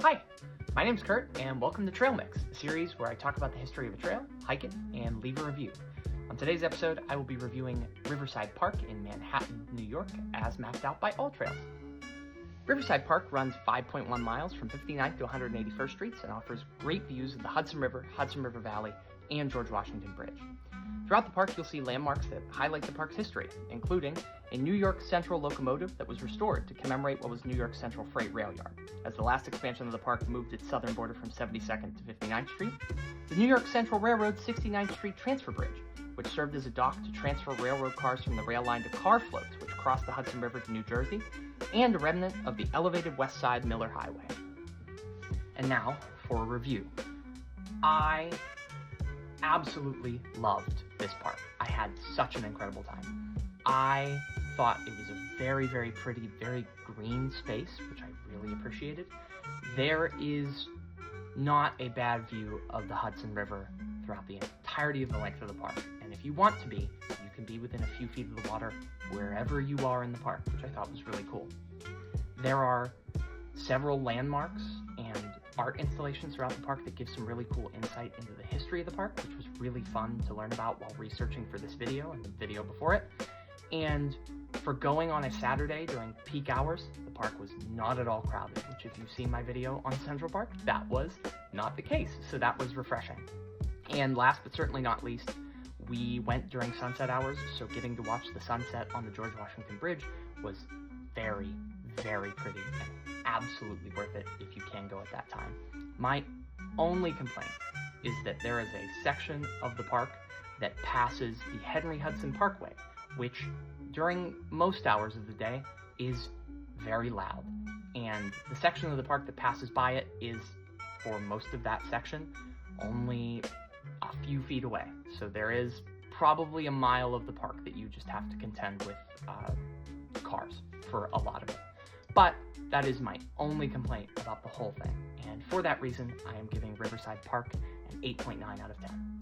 Hi, my name's Kurt, and welcome to Trail Mix, a series where I talk about the history of a trail, hike it, and leave a review. On today's episode, I will be reviewing Riverside Park in Manhattan, New York, as mapped out by AllTrails. Riverside Park runs 5.1 miles from 59th to 181st Streets and offers great views of the Hudson River Valley, and George Washington Bridge. Throughout the park, you'll see landmarks that highlight the park's history, including a New York Central locomotive that was restored to commemorate what was New York Central Freight Rail Yard, as the last expansion of the park moved its southern border from 72nd to 59th Street, the New York Central Railroad 69th Street Transfer Bridge, which served as a dock to transfer railroad cars from the rail line to car floats, which crossed the Hudson River to New Jersey, and a remnant of the elevated West Side Miller Highway. And now for a review. I absolutely loved this park. I had such an incredible time. I thought it was a very, very pretty, very green space, which I really appreciated. There is not a bad view of the Hudson River throughout the entirety of the length of the park. And if you want to be, you can be within a few feet of the water wherever you are in the park, which I thought was really cool. There are several landmarks and art installations throughout the park that give some really cool insight into the history of the park, which was really fun to learn about while researching for this video and the video before it. And for going on a Saturday during peak hours, the park was not at all crowded, which if you've seen my video on Central Park, that was not the case. So that was refreshing. And last but certainly not least, we went during sunset hours, so getting to watch the sunset on the George Washington Bridge was very, very pretty and absolutely worth it if you can go at that time. My only complaint is that there is a section of the park that passes the Henry Hudson Parkway, which during most hours of the day is very loud. And the section of the park that passes by it is, for most of that section, only a few feet away. So there is probably a mile of the park that you just have to contend with cars for a lot of it. But that is my only complaint about the whole thing. And for that reason, I am giving Riverside Park an 8.9 out of 10.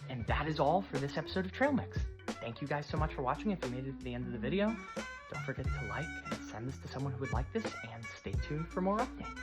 And that is all for this episode of Trail Mix. Thank you guys so much for watching. If you made it to the end of the video, don't forget to like and send this to someone who would like this, and stay tuned for more updates.